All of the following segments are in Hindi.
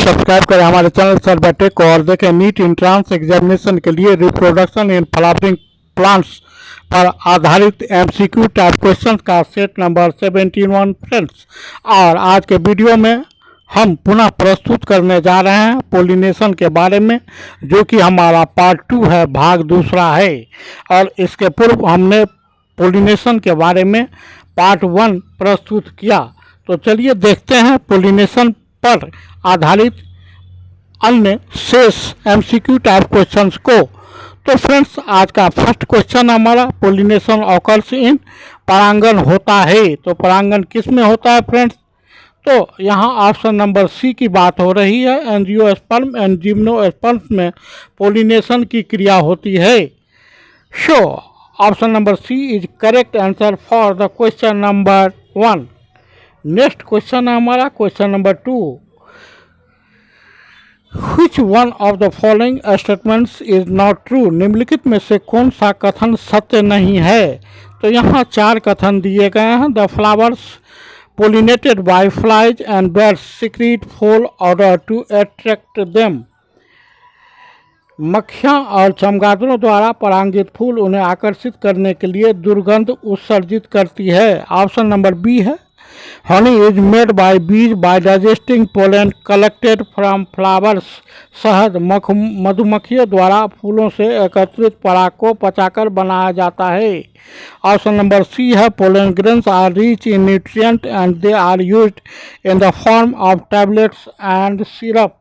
सब्सक्राइब करें हमारे चैनल सर बैठे को और देखें नीट इंट्रांस एग्जामिनेशन के लिए रिप्रोडक्शन इन फ्लावरिंग प्लांट्स पर आधारित एमसीक्यू टाइप क्वेश्चंस का सेट नंबर 71 फ्रेंड्स। और आज के वीडियो में हम पुनः प्रस्तुत करने जा रहे हैं पोलिनेशन के बारे में, जो कि हमारा पार्ट 2 है, भाग दूसरा है। और इसके पूर्व हमने पोलिनेशन के बारे में पार्ट 1 प्रस्तुत किया। तो चलिए देखते हैं पोलिनेशन पर आधारित अन्य शेष एमसीक्यू टाइप क्वेश्चंस को। तो फ्रेंड्स, आज का फर्स्ट क्वेश्चन हमारा पोलिनेशन ऑकर्स इन, परागण होता है। तो परागण किस में होता है फ्रेंड्स? तो यहाँ ऑप्शन नंबर सी की बात हो रही है, एंजियोस्पर्म एंड जिम्नोस्पर्म में पोलिनेशन की क्रिया होती है। So option number C is correct answer for the question number 1। Next question है हमारा question number 2। Which one of the following statements is not true? निम्नलिखित में से कौन सा कथन सत्य नहीं है? तो यहाँ 4 कथन दिए गए हैं। The flowers pollinated by flies and birds secrete foul odour to attract them. मक्खियाँ और चमगादड़ों द्वारा परागित फूल उन्हें आकर्षित करने के लिए दुर्गंध उत्सर्जित करती है। ऑप्शन नंबर बी है। Honey is made by bees by digesting pollen collected from flowers. शहद मधुमक्खियों द्वारा फूलों से एकत्रित पराग को पचाकर बनाया जाता है। ऑप्शन नंबर सी है। Pollen grains are rich in nutrient and they are used in the form of tablets and syrup.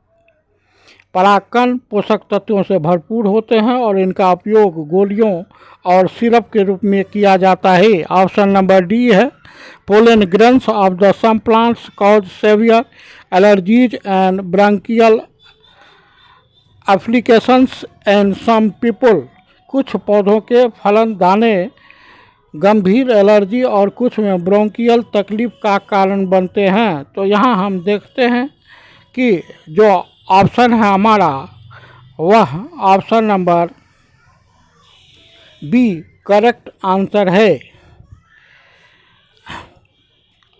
परागकण पोषक तत्वों से भरपूर होते हैं और इनका उपयोग गोलियों और सिरप के रूप में किया जाता है। ऑप्शन नंबर डी है। Pollen grains of the some plants cause severe allergies and bronchial applications in some people. कुछ पौधों के फलन दाने गंभीर एलर्जी और कुछ में ब्रोंकियल तकलीफ का कारण बनते हैं। तो यहाँ हम देखते हैं कि जो ऑप्शन है हमारा वह option number B correct answer है।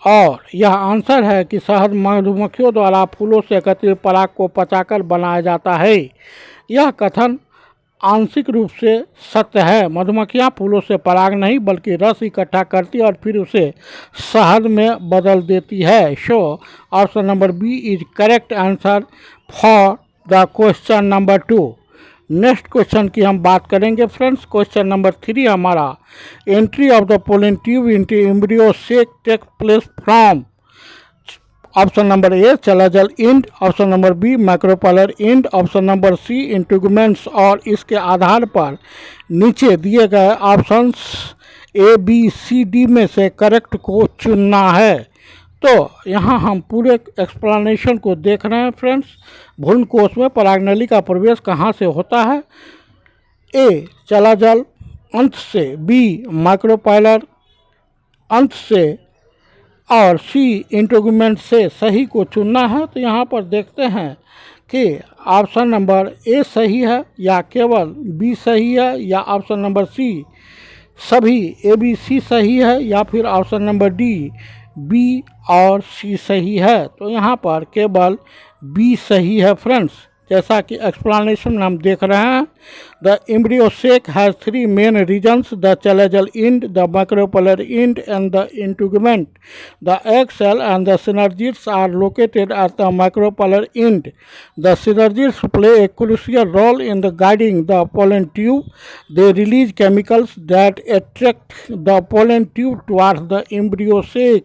और यह आंसर है कि शहद मधुमक्खियों द्वारा फूलों से एकत्रित पराग को पचाकर बनाया जाता है। यह कथन आंशिक रूप से सत्य है। मधुमक्खियाँ फूलों से पराग नहीं बल्कि रस इकट्ठा करती और फिर उसे शहद में बदल देती है। So option number B is correct answer for the question number 2। Next question की हम बात करेंगे फ्रेंड्स। क्वेश्चन नंबर 3 हमारा entry of the pollen tube into embryo sac take place from. Option number A chalazal end, option number B micropylar end, option number C integuments. और इसके आधार पर नीचे दिए गए options A B C D में से करेक्ट को चुनना है। तो यहाँ हम पूरे एक्सप्लेनेशन को देख रहे हैं फ्रेंड्स। भ्रूण कोश में परागनली का प्रवेश कहाँ से होता है? ए चलाजल अंत से, बी माइक्रोपाइलर अंत से और सी इंटीगुमेंट से। सही को चुनना है। तो यहाँ पर देखते हैं कि ऑप्शन नंबर ए सही है या केवल बी सही है या ऑप्शन नंबर सी सभी ए बी सी सही है या फिर ऑप्शन नंबर डी बी और सी सही है। तो यहाँ पर केवल बी सही है फ्रेंड्स। जैसा कि एक्सप्लेनेशन में हम देख रहे हैं, the embryo sac has 3 main regions, the chalazal end, the micropylar end and the integument. The egg cell and the synergids are located at the micropolar end. The synergids play a crucial role in the guiding the pollen tube. They release chemicals that attract the pollen tube towards the embryo sac.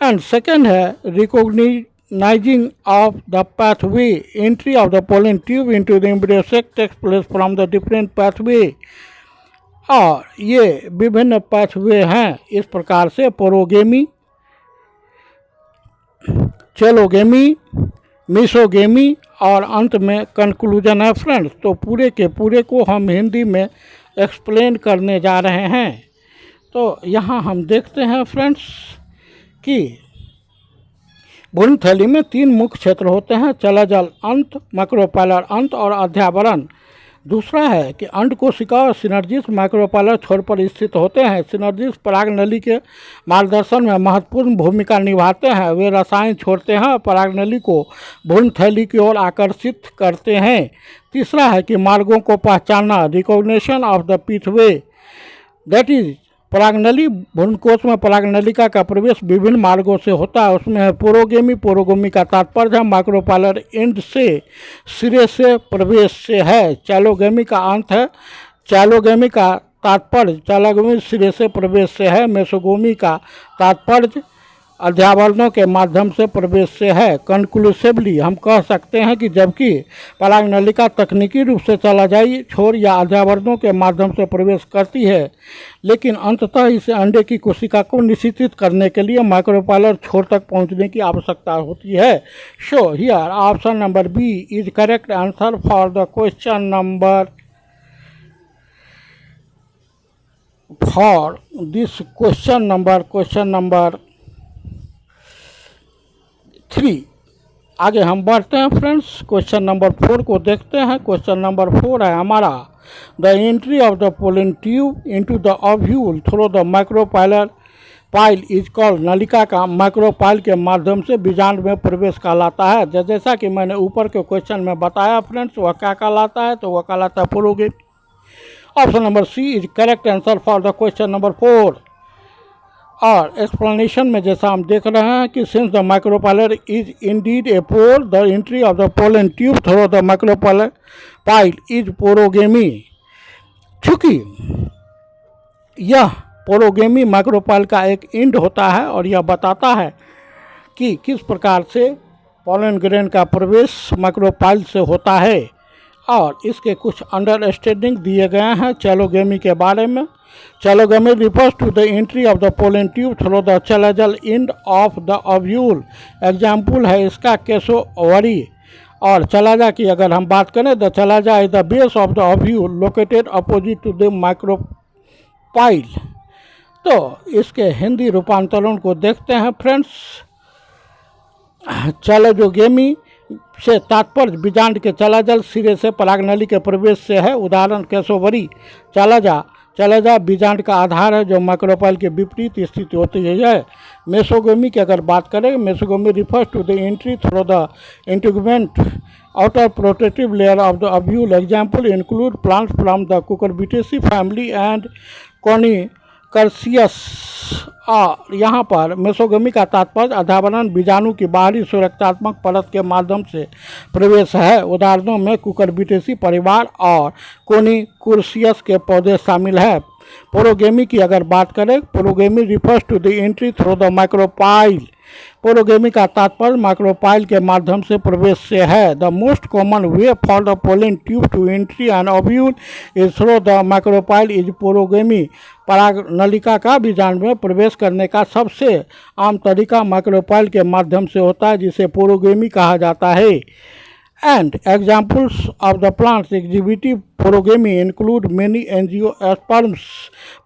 And second है recognizing of the pathway. Entry of the pollen tube into the embryo sac takes place from the different pathway. और ये विभिन्न पाथवे हैं इस प्रकार से पोरोगेमी, चेलोगेमी, मिसोगेमी और अंत में कंक्लूजन है फ्रेंड्स। तो पूरे के पूरे को हम हिंदी में एक्सप्लेन करने जा रहे हैं। तो यहाँ हम देखते हैं फ्रेंड्स कि भ्रूण थैली में 3 मुख्य क्षेत्र होते हैं, चलाजल अंत, माइक्रोपाइलर अंत और अध्यावरण। दूसरा है कि अंड कोशिका और सिनर्जिस माइक्रोपाइलर छोर पर स्थित होते हैं। सिनर्जिस पराग नली के मार्गदर्शन में महत्वपूर्ण भूमिका निभाते हैं। वे रसायन छोड़ते हैं और पराग नली को भ्रूण थैली की ओर आकर्षित करते हैं। तीसरा है कि मार्गों को पहचानना, recognition of the pathway, that is परागनली। भ्रूणकोश में परागनलिका का प्रवेश विभिन्न मार्गों से होता है। उसमें है पोरोगेमी। पोरोगेमी का तात्पर्य है माइक्रोपाइलर एंड से, सिरे से, प्रवेश से है। चैलोगेमी का अंत है। चैलोगेमी का तात्पर्य चैलोगेमी सिरे से, प्रवेश से है। मेसोगोमी का तात्पर्य अध्यावरणों के माध्यम से प्रवेश से है। कंक्लूसिवली हम कह सकते हैं कि जबकि परागनलिका तकनीकी रूप से चलाजाई छोर या अध्यावरणों के माध्यम से प्रवेश करती है, लेकिन अंततः इसे अंडे की कोशिका को निश्चित करने के लिए माइक्रोपाइलर छोर तक पहुंचने की आवश्यकता होती है। So here option number B is correct answer for the question number for this question number 3। आगे हम बढ़ते हैं फ्रेंड्स, क्वेश्चन नंबर 4 को देखते हैं। क्वेश्चन नंबर 4 है हमारा, the entry of the pollen tube into the ovule through the micropylar pile is called. नलिका का माइक्रोपाइल के माध्यम से बीजांड में प्रवेश कहलाता है। जैसा कि मैंने ऊपर के क्वेश्चन में बताया फ्रेंड्स, वह क्या कहलाता है, तो वह कहलाता है porogamy. Option number C is correct answer for the question number 4। और एक्सप्लेनेशन में जैसा हम देख रहे हैं कि since the micropylar is indeed a pore, the entry of the pollen tube through the micropylar pile is porogamy. चूँकि यह पोरोगेमी माइक्रोपाइल का एक इंड होता है और यह बताता है कि किस प्रकार से पोलन ग्रेन का प्रवेश माइक्रोपाइल से होता है। और इसके कुछ अंडरस्टैंडिंग दिए गए हैं चैलोगेमी के बारे में। Chalazogamy refers to the entry of the pollen tube through the chalazal end of the ovule. Example है इसका कैसोवरी। और चलाजा की अगर हम बात करें, the chalaza is the base of the ovule located opposite to the micropyle. तो इसके हिंदी रूपांतरण को देखते हैं फ्रेंड्स। चैलोगेमी से तात्पर्य बीजांड के चलाजल सिरे से परागनली के प्रवेश से है। उदाहरण कैसोवरी। चलाजा बीजांड का आधार है जो माइक्रोपाइल के विपरीत स्थित होती है। मेसोगोमी की अगर बात करें, mesogamy refers to the entry through the integument outer protective layer of the ovule. Example include plants from the Cucurbitaceae family and Coniferous। यहाँ पर मेसोगमी का तात्पर्य अध्यावरण बीजाणु की बाहरी सुरक्षात्मक परत के माध्यम से प्रवेश है। उदाहरणों में कुकुरबिटेसी परिवार और कोनिकुर्सियस के पौधे शामिल हैं। पोरोगेमी की अगर बात करें, porogamy refers to the entry through the micropyle. Porogamy का तात्पर्य माइक्रोपाइल के माध्यम से प्रवेश से है। The most common way for the pollen tube to entry an ovule is through the micropyle is porogamy. पराग नलिका का बीजांड में प्रवेश करने का सबसे आम तरीका माइक्रोपाइल के माध्यम से होता है, जिसे पोरोगेमी कहा जाता है। And examples of the plants exhibitive porogamy include many angiosperms.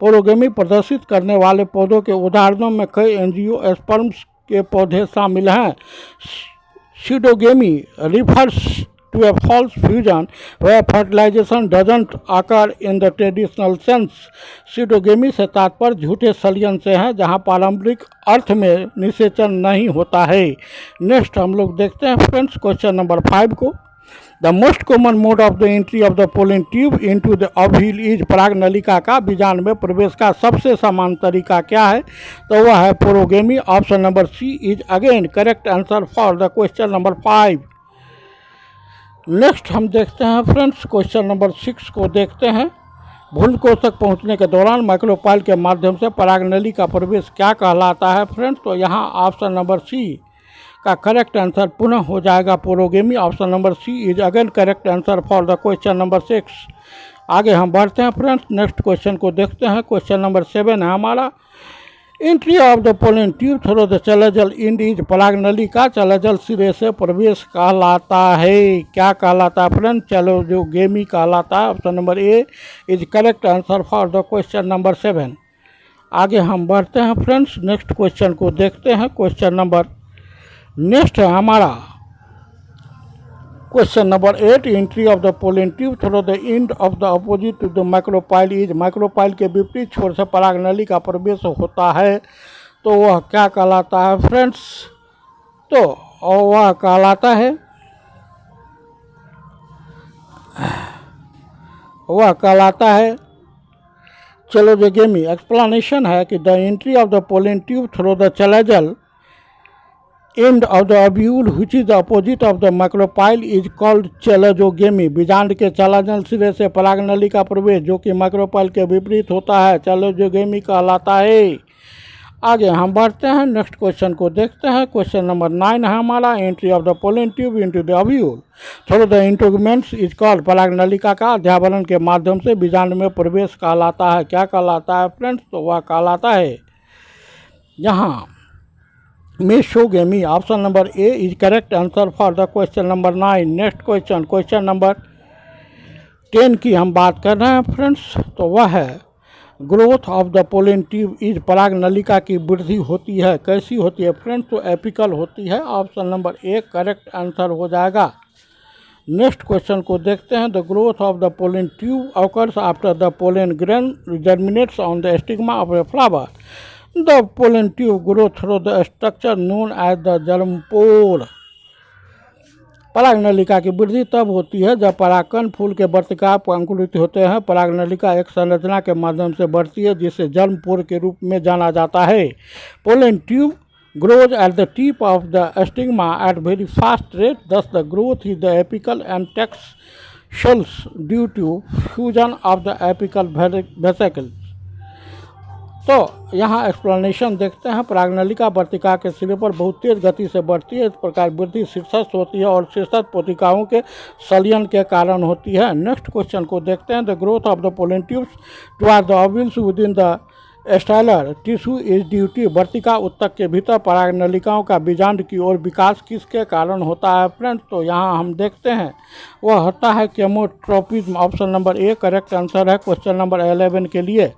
Porogamy प्रदर्शित करने वाले पौधों के उदाहरणों में कई एंजियोस्पर्म्स के पौधे शामिल हैं। सीडोगेमी refers to a false fusion where fertilization doesn't occur in the traditional sense। सीडोगेमी से तात्पर्य झूठे संलयन से है जहां पारंपरिक अर्थ में निषेचन नहीं होता है। नेक्स्ट हम लोग देखते हैं फ्रेंड्स क्वेश्चन नंबर 5 को। The most common mode of the entry of the pollen tube into the ovule is. पराग नलिका का बीजांड में प्रवेश का सबसे समान तरीका क्या है, तो वह है porogamy. Option number C is again correct answer for the question number 5। Next हम देखते हैं फ्रेंड्स क्वेश्चन नंबर 6 को देखते हैं। भ्रूणकोश तक पहुंचने के दौरान माइक्रोपाइल के माध्यम से परागनली का प्रवेश क्या कहलाता है फ्रेंड्स, तो यहाँ ऑप्शन नंबर सी का करेक्ट आंसर पुनः हो जाएगा porogamy. Option number C is again correct answer for the question number 6। आगे हम बढ़ते हैं फ्रेंड्स, नेक्स्ट क्वेश्चन को देखते हैं। क्वेश्चन नंबर 7 है हमारा, entry of the pollen tube through the chalazal end is. परागनली का चैलोजल सिरे से प्रवेश कहलाता है, क्या कहलाता है फ्रेंड्स, चैलोगेमी कहलाता है। Option number A is correct answer for the question number 7। आगे हम बढ़ते हैं फ्रेंड्स, नेक्स्ट क्वेश्चन को देखते हैं। क्वेश्चन नंबर नेक्स्ट है हमारा, Question number 8, entry of the pollen tube through the end of the opposite to the micropyle is, micropyle के विपरीत छोर से परागनली का प्रवेश होता है तो वह क्या कहलाता है फ्रेंड्स? तो वह कहलाता है चेलोजोगेमी। एक्सप्लेनेशन है कि the entry of the pollen tube through the chalazal end of the ovule which is the opposite of the micropyle is called chalazogamy. बीजांड के चलाजल सिरे से परागनली का प्रवेश जो कि माइक्रोपाइल के विपरीत होता है चेलोजोगेमी कहलाता है। आगे हम बढ़ते हैं, नेक्स्ट क्वेश्चन को देखते हैं। क्वेश्चन नंबर 9 है हमारा, entry of the pollen tube into the ovule through the integuments is called. परागनलिका का अध्यावरण के माध्यम से बीजांड में प्रवेश कहलाता है। क्या कहलाता है फ्रेंड्स? तो वह कहलाता है यहाँ mesogamy. Option number A is correct answer for the question number 9। Next question, question number 10 की हम बात कर रहे हैं फ्रेंड्स, तो वह है growth of the pollen tube is. परागनलिका की वृद्धि होती है, कैसी होती है फ्रेंड्स? तो एपिकल होती है। Option number A correct answer हो जाएगा। नेक्स्ट क्वेश्चन को देखते हैं। The growth of the pollen tube occurs after the pollen grain germinates on the stigma of a flower. The pollen tube grow through the structure known as the germ pore. परागनलिका की वृद्धि तब होती है जब परागकण फूल के वर्तिका पर अंकुरित होते हैं। परागनलिका एक संरचना के माध्यम से बढ़ती है जिसे जर्मपोल के रूप में जाना जाता है। Pollen tube grows at the tip of the stigma at very fast rate, thus the growth is the apical and textiles due to fusion of the apical vesicles। तो यहाँ एक्सप्लेनेशन देखते हैं। परागनलिका वर्तिका के सिरे पर बहुत तेज गति से बढ़ती है, इस प्रकार वृद्धि शीर्षस्थ होती है और शीर्षस्थ पोतिकाओं के संलयन के कारण होती है। नेक्स्ट क्वेश्चन को देखते हैं। The growth of the pollen tubes toward the ovules within the stylar tissue is due to. वर्तिका उत्तक के भीतर परागनलिकाओं का बीजांड की ओर विकास किसके कारण होता है फ्रेंड्स? तो यहाँ हम देखते हैं वह होता है केमोट्रोपिज्म। Option number A correct answer है क्वेश्चन नंबर 11 के लिए।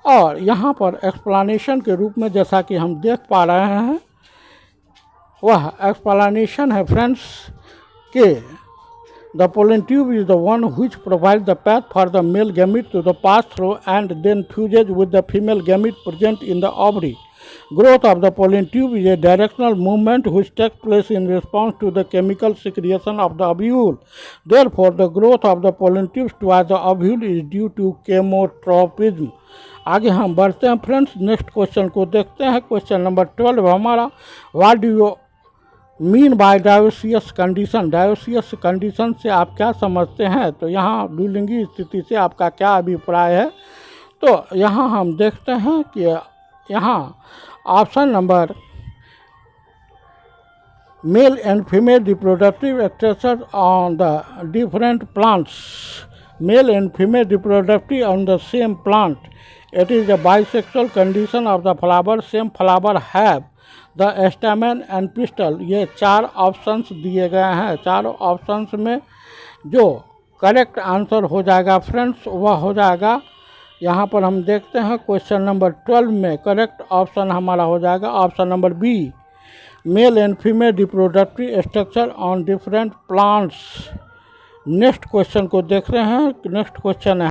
और यहाँ पर एक्सप्लेनेशन के रूप में जैसा कि हम देख पा रहे हैं, वह एक्सप्लेनेशन है फ्रेंड्स के the pollen tube is the one which provide the path for the male gamete to the pass through and then fuses with the female gamete present in the ovary. Growth of the pollen tube is a directional movement which takes place in response to the chemical secretion of the ovule. Therefore, the growth of the pollen tubes towards the ovule is due to chemotropism. आगे हम बढ़ते हैं फ्रेंड्स, नेक्स्ट क्वेश्चन को देखते हैं। क्वेश्चन नंबर 12 हमारा, what do you mean by dioecious condition. Dioecious condition से आप क्या समझते हैं? तो यहाँ द्विलिंगी स्थिति से आपका क्या अभिप्राय है? तो यहाँ हम देखते हैं कि यहाँ option number mail and female reproductive structure on the different plants, mail and female reproductive on the same plant, it is the bisexual condition of the flower, same flower have the stamen and pistol. ये 4 ऑप्शंस दिए गए हैं। चारों ऑप्शंस में जो करेक्ट आंसर हो जाएगा फ्रेंड्स वह हो जाएगा, यहाँ पर हम देखते हैं क्वेश्चन नंबर 12 में करेक्ट ऑप्शन हमारा हो जाएगा option number B, male and female reproductive structure on different plants. Next question को देख रहे हैं। नेक्स्ट क्वेश्चन है